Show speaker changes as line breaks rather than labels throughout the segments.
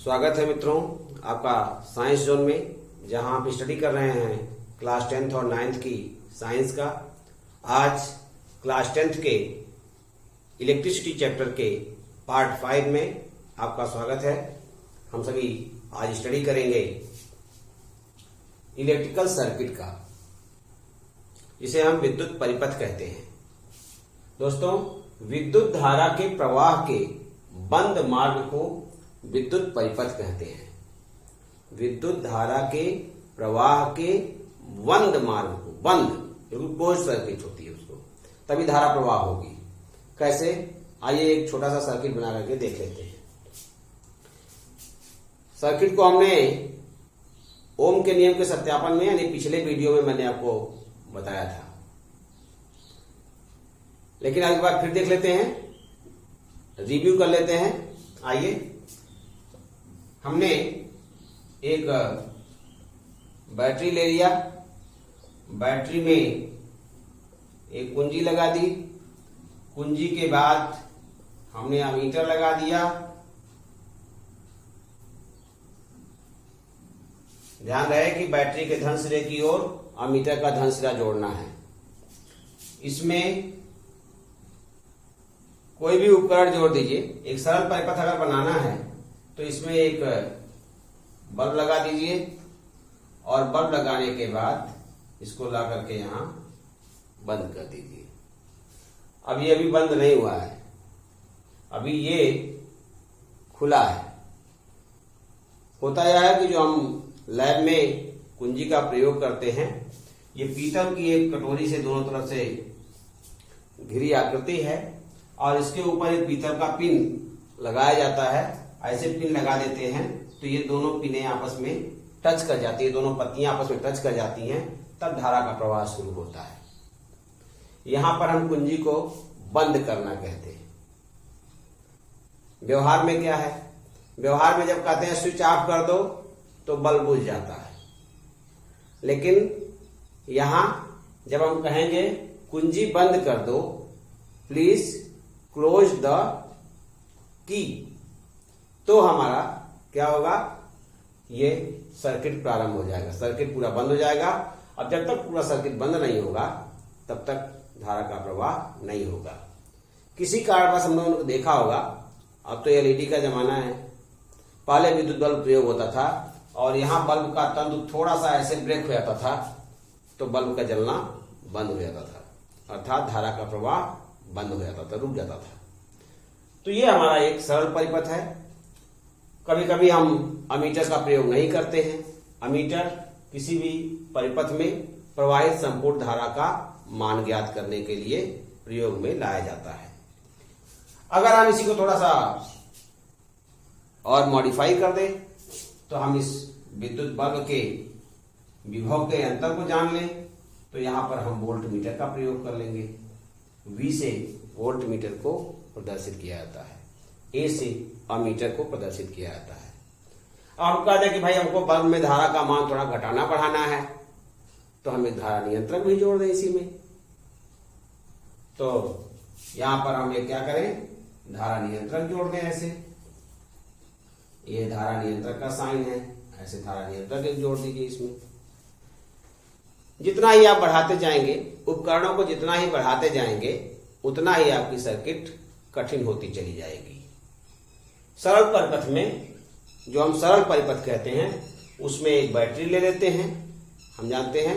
स्वागत है मित्रों आपका साइंस जोन में, जहां आप स्टडी कर रहे हैं क्लास 10th और 9th की साइंस का। आज क्लास 10th के इलेक्ट्रिसिटी चैप्टर के पार्ट 5 में आपका स्वागत है। हम सभी आज स्टडी करेंगे इलेक्ट्रिकल सर्किट का, जिसे हम विद्युत परिपथ कहते हैं। दोस्तों, विद्युत धारा के प्रवाह के बंद मार्ग को विद्युत परिपथ कहते हैं। विद्युत धारा के प्रवाह के बंद मार्ग को, बंद क्लोज सर्किट होती है उसको, तभी धारा प्रवाह होगी। कैसे? आइए एक छोटा सा सर्किट बना करके देख लेते हैं। सर्किट को हमने ओम के नियम के सत्यापन में यानी पिछले वीडियो में मैंने आपको बताया था, लेकिन एक बार फिर देख लेते हैं, रिव्यू कर लेते हैं। आइए, हमने एक बैटरी ले लिया, बैटरी में एक कुंजी लगा दी, कुंजी के बाद हमने अमीटर लगा दिया। ध्यान रहे कि बैटरी के धन सिरे की ओर अमीटर का धन सिरा जोड़ना है। इसमें कोई भी उपकरण जोड़ दीजिए। एक सरल परिपथ अगर बनाना है तो इसमें एक बल्ब लगा दीजिए और बल्ब लगाने के बाद इसको ला करके यहां बंद कर दीजिए। अब ये अभी बंद नहीं हुआ है, अभी ये खुला है। होता यह है कि जो हम लैब में कुंजी का प्रयोग करते हैं, ये पीतल की एक कटोरी से दोनों तरफ से घिरी आकृति है और इसके ऊपर एक पीतल का पिन लगाया जाता है। ऐसे पिन लगा देते हैं तो ये दोनों पिनें आपस में टच कर जाती है, दोनों पत्तियां आपस में टच कर जाती हैं, तब धारा का प्रवाह शुरू होता है। यहां पर हम कुंजी को बंद करना कहते हैं। व्यवहार में क्या है? व्यवहार में जब कहते हैं स्विच ऑफ कर दो तो बल्ब बुझ जाता है, लेकिन यहां जब हम कहेंगे कुंजी बंद कर दो, प्लीज क्लोज द की, तो हमारा क्या होगा? ये सर्किट प्रारंभ हो जाएगा, सर्किट पूरा बंद हो जाएगा। अब जब तक पूरा सर्किट बंद नहीं होगा तब तक धारा का प्रवाह नहीं होगा। किसी कारणवश हम लोगों ने देखा होगा, अब तो एलईडी का जमाना है, पहले विद्युत बल्ब प्रयोग होता था और यहां बल्ब का तंतु थोड़ा सा ऐसे ब्रेक हो जाता था तो बल्ब का जलना बंद हो जाता था, अर्थात धारा का प्रवाह बंद हो जाता था, रुक जाता था। तो ये हमारा एक सरल परिपथ है। कभी कभी हम अमीटर का प्रयोग नहीं करते हैं। अमीटर किसी भी परिपथ में प्रवाहित संपूर्ण धारा का मान ज्ञात करने के लिए प्रयोग में लाया जाता है। अगर हम इसी को थोड़ा सा और मॉडिफाई कर दें तो हम इस विद्युत बल्ब के विभव के अंतर को जान लें, तो यहां पर हम वोल्ट मीटर का प्रयोग कर लेंगे। V से वोल्ट मीटर को प्रदर्शित किया जाता है, A से अमीटर को प्रदर्शित किया जाता है। अब हम कहते हैं कि भाई हमको बल्ब में धारा का मान थोड़ा घटाना बढ़ाना है, तो हम एक धारा नियंत्रक भी जोड़ दें इसी में। तो यहां पर हम एक क्या करें, धारा नियंत्रक जोड़ दें। ऐसे ये धारा नियंत्रक का साइन है, ऐसे धारा नियंत्रक एक जोड़ दीजिए इसमें। जितना ही आप बढ़ाते जाएंगे, उपकरणों को जितना ही बढ़ाते जाएंगे, उतना ही आपकी सर्किट कठिन होती चली जाएगी। सरल परिपथ में, जो हम सरल परिपथ कहते हैं, उसमें एक बैटरी ले लेते हैं। हम जानते हैं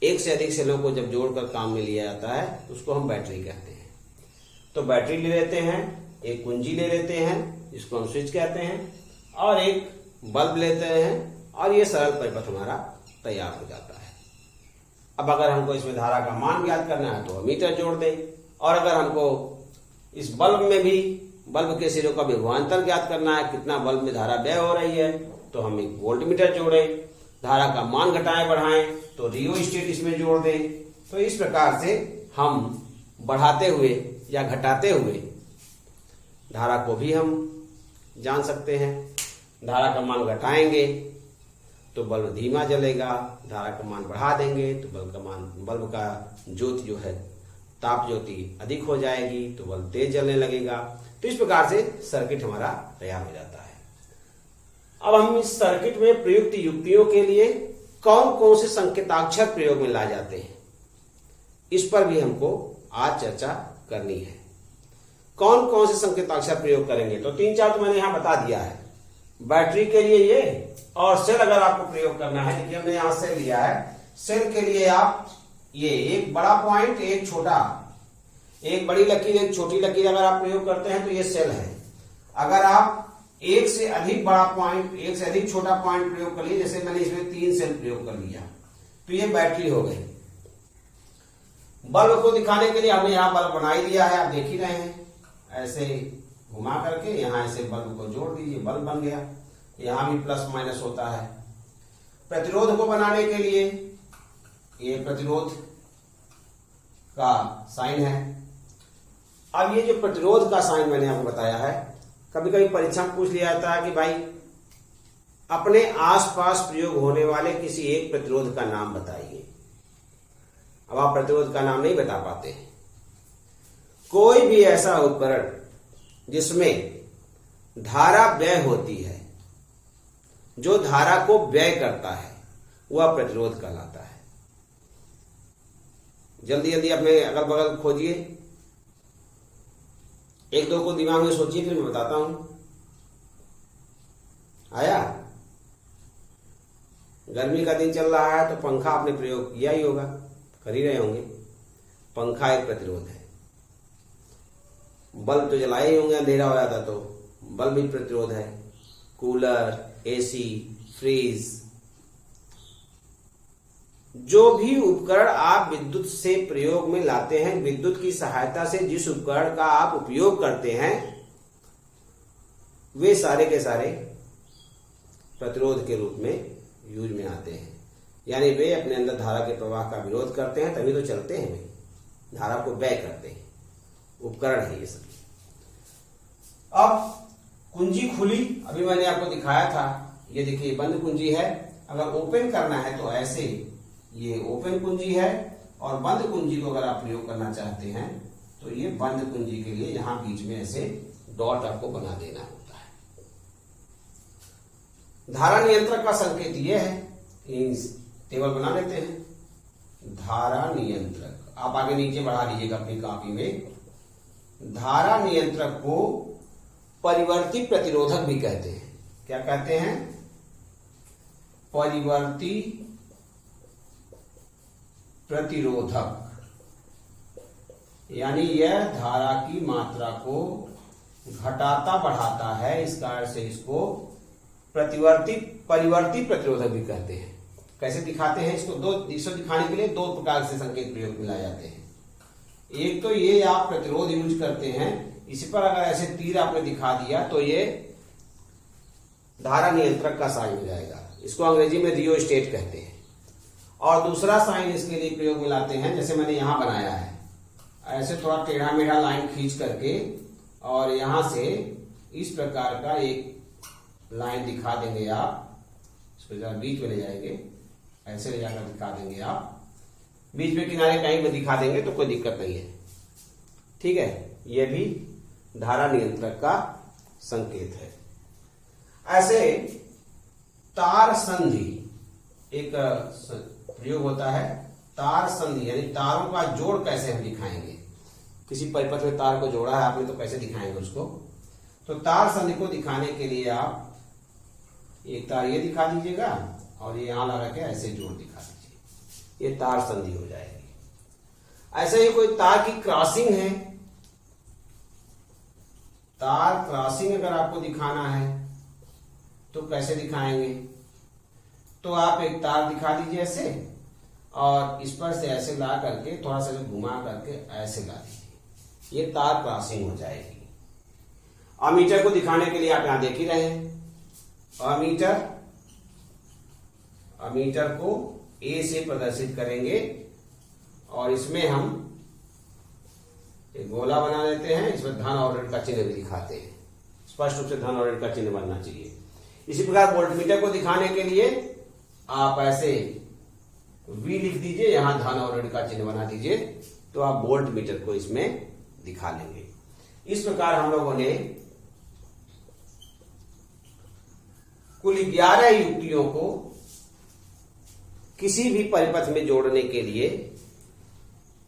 एक से अधिक सेलों को जब जोड़कर काम में लिया जाता है तो उसको हम बैटरी कहते हैं। तो बैटरी ले लेते हैं, एक कुंजी ले लेते हैं जिसको हम स्विच कहते हैं, और एक बल्ब लेते हैं, और ये सरल परिपथ हमारा तैयार हो जाता है। अब अगर हमको इसमें धारा का मान ज्ञात करना है तो अमीटर जोड़ दें, और अगर हमको इस बल्ब में भी बल्ब के सिरों का विभवांतर ज्ञात करना है, कितना बल्ब में धारा व्यय हो रही है, तो हम एक वोल्ट मीटर जोड़ें। धारा का मान घटाएं बढ़ाएं तो रियोस्टेट इसमें जोड़ दें। तो इस प्रकार से हम बढ़ाते हुए या घटाते हुए धारा को भी हम जान सकते हैं। धारा का मान घटाएंगे तो बल्ब धीमा जलेगा, धारा का मान बढ़ा देंगे तो बल्ब का ज्योति जो है, ताप ज्योति अधिक हो जाएगी तो बल्ब तेज जलने लगेगा। तो इस प्रकार से सर्किट हमारा तैयार हो जाता है। अब हम इस सर्किट में प्रयुक्त युक्तियों के लिए कौन कौन से संकेताक्षर प्रयोग में लाए जाते हैं, इस पर भी हमको आज चर्चा करनी है। कौन कौन से संकेताक्षर प्रयोग करेंगे, तो 3-4 तो मैंने यहां बता दिया है। बैटरी के लिए ये, और सेल अगर आपको प्रयोग करना है, देखिए हमने यहां सेल लिया है। सेल के लिए आप ये एक बड़ा पॉइंट, एक छोटा, एक बड़ी लकीर, एक छोटी लकीर अगर आप प्रयोग करते हैं तो ये सेल है। अगर आप एक से अधिक बड़ा पॉइंट, एक से अधिक छोटा पॉइंट प्रयोग कर लिए, जैसे मैंने इसमें 3 सेल प्रयोग कर लिया, तो ये बैटरी हो गई। बल्ब को दिखाने के लिए हमने यहां बल्ब बना ही दिया है, आप देख ही रहे हैं। ऐसे घुमा करके यहां ऐसे बल्ब को जोड़ दीजिए, बल्ब बन गया। यहां भी प्लस माइनस होता है। प्रतिरोध को बनाने के लिए ये प्रतिरोध का साइन है। अब ये जो प्रतिरोध का साइन मैंने आपको बताया है, कभी कभी परीक्षा में पूछ लिया जाता है कि भाई अपने आसपास प्रयोग होने वाले किसी एक प्रतिरोध का नाम बताइए। अब आप प्रतिरोध का नाम नहीं बता पाते। कोई भी ऐसा उपकरण जिसमें धारा व्यय होती है, जो धारा को व्यय करता है, वह प्रतिरोध कहलाता है। जल्दी जल्दी अपने अगल बगल खोजिए, 1-2 को दिमाग में सोचिए, फिर मैं बताता हूं। आया? गर्मी का दिन चल रहा है तो पंखा आपने प्रयोग किया ही होगा, कर ही रहे होंगे। पंखा एक प्रतिरोध है। बल्ब तो जलाए ही होंगे, अंधेरा हो जाता तो बल्ब भी प्रतिरोध है। कूलर, एसी, फ्रीज, जो भी उपकरण आप विद्युत से प्रयोग में लाते हैं, विद्युत की सहायता से जिस उपकरण का आप उपयोग करते हैं, वे सारे के सारे प्रतिरोध के रूप में यूज में आते हैं। यानी वे अपने अंदर धारा के प्रवाह का विरोध करते हैं, तभी तो चलते हैं, वे धारा को व्यय करते हैं। उपकरण है ये सब। अब कुंजी खुली, अभी मैंने आपको दिखाया था, ये देखिए बंद कुंजी है। अगर ओपन करना है तो ऐसे, ये ओपन कुंजी है, और बंद कुंजी को अगर आप प्रयोग करना चाहते हैं तो ये बंद कुंजी के लिए यहां बीच में ऐसे डॉट आपको बना देना होता है। धारा नियंत्रक का संकेत ये है, टेबल बना लेते हैं। धारा नियंत्रक आप आगे नीचे बढ़ा लीजिएगा अपनी कॉपी में। धारा नियंत्रक को परिवर्ती प्रतिरोधक भी कहते हैं। क्या कहते हैं? परिवर्ती प्रतिरोधक। यानी यह धारा की मात्रा को घटाता बढ़ाता है, इस कारण से इसको परिवर्ती प्रतिरोधक भी कहते हैं। कैसे दिखाते हैं इसको? इसको दिखाने के लिए 2 प्रकार से संकेत प्रयोग में लाए जाते हैं। एक तो ये आप प्रतिरोध यूज करते हैं, इसी पर अगर ऐसे तीर आपने दिखा दिया तो ये धारा नियंत्रक का साइन हो जाएगा। इसको अंग्रेजी में रियोस्टेट कहते हैं। और दूसरा साइन इसके लिए प्रयोग में लाते हैं, जैसे मैंने यहां बनाया है, ऐसे थोड़ा टेढ़ा मेढ़ा लाइन खींच करके, और यहां से इस प्रकार का एक लाइन दिखा देंगे आप। इसको जरा बीच में ले जाएंगे, ऐसे ले जाकर दिखा देंगे आप। बीच में किनारे कहीं में दिखा देंगे तो कोई दिक्कत नहीं है, ठीक है। यह भी धारा नियंत्रक का संकेत है। ऐसे तार संधि एक प्रयोग होता है। तार संधि यानी तारों का जोड़ कैसे हम दिखाएंगे। किसी परिपथ में तार को जोड़ा है आपने तो कैसे दिखाएंगे उसको। तो तार संधि को दिखाने के लिए आप एक तार ये दिखा दीजिएगा और ये यहां लगा के ऐसे जोड़ दिखा दीजिए, ये तार संधि हो जाएगी। ऐसे ही कोई तार की क्रॉसिंग है, तार क्रॉसिंग अगर आपको दिखाना है तो कैसे दिखाएंगे। तो आप एक तार दिखा दीजिए ऐसे, और इस पर से ऐसे ला करके थोड़ा सा घुमा करके ऐसे ला दीजिए, ये तार क्रॉसिंग हो जाएगी। अमीटर को दिखाने के लिए आप यहां देख ही रहे हैं। अमीटर को ए से प्रदर्शित करेंगे और इसमें हम एक गोला बना लेते हैं, इसमें धन और ऋण का चिन्ह भी दिखाते हैं। स्पष्ट रूप से धन और ऋण का चिन्ह बनना चाहिए। इसी प्रकार वोल्टमीटर को दिखाने के लिए आप ऐसे V लिख दीजिए, यहां धन और ऋण का चिन्ह बना दीजिए, तो आप वोल्ट मीटर को इसमें दिखा लेंगे। इस प्रकार हम लोगों ने कुल 11 युक्तियों को किसी भी परिपथ में जोड़ने के लिए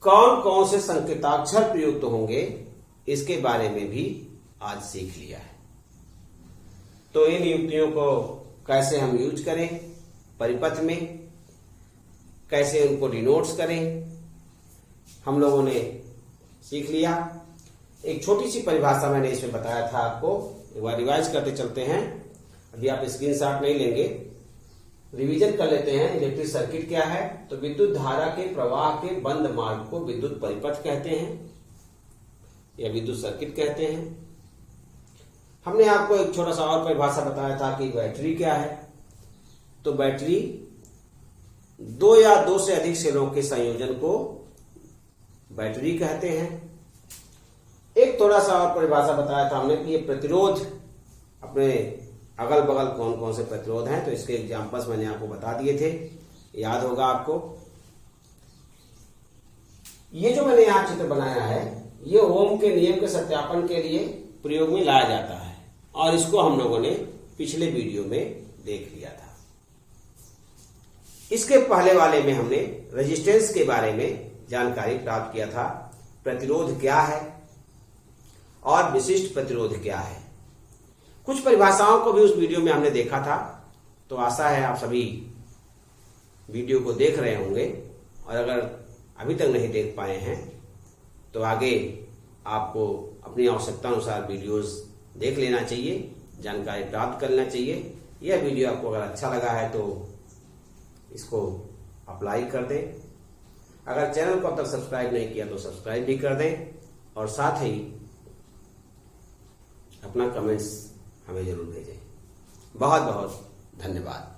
कौन कौन से संकेताक्षर प्रयुक्त होंगे इसके बारे में भी आज सीख लिया है। तो इन युक्तियों को कैसे हम यूज करें परिपथ में, कैसे उनको डिनोट्स करें, हम लोगों ने सीख लिया। एक छोटी सी परिभाषा मैंने इसमें बताया था आपको, एक बार रिवाइज करते चलते हैं। अभी आप स्क्रीनशॉट नहीं लेंगे, रिवीजन कर लेते हैं। इलेक्ट्रिक सर्किट क्या है? तो विद्युत धारा के प्रवाह के बंद मार्ग को विद्युत परिपथ कहते हैं या विद्युत सर्किट कहते हैं। हमने आपको एक छोटा सा और परिभाषा बताया था कि बैटरी क्या है। तो बैटरी 2 या 2 से अधिक सेलों के संयोजन को बैटरी कहते हैं। एक थोड़ा सा और परिभाषा बताया था हमने कि ये प्रतिरोध, अपने अगल बगल कौन कौन से प्रतिरोध हैं, तो इसके एग्जांपल्स मैंने आपको बता दिए थे, याद होगा आपको। ये जो मैंने यहां चित्र बनाया है, ये ओम के नियम के सत्यापन के लिए प्रयोग में लाया जाता है और इसको हम लोगों ने पिछले वीडियो में देख लिया था। इसके पहले वाले में हमने रेजिस्टेंस के बारे में जानकारी प्राप्त किया था, प्रतिरोध क्या है और विशिष्ट प्रतिरोध क्या है। कुछ परिभाषाओं को भी उस वीडियो में हमने देखा था, तो आशा है आप सभी वीडियो को देख रहे होंगे, और अगर अभी तक नहीं देख पाए हैं तो आगे आपको अपनी आवश्यकता अनुसार वीडियोस देख लेना चाहिए, जानकारी प्राप्त कर लेना चाहिए। यह वीडियो आपको अगर अच्छा लगा है तो इसको आप लाइक कर दें। अगर चैनल को अब तक सब्सक्राइब नहीं किया तो सब्सक्राइब भी कर दें, और साथ ही अपना कमेंट्स हमें जरूर भेजें। बहुत बहुत धन्यवाद।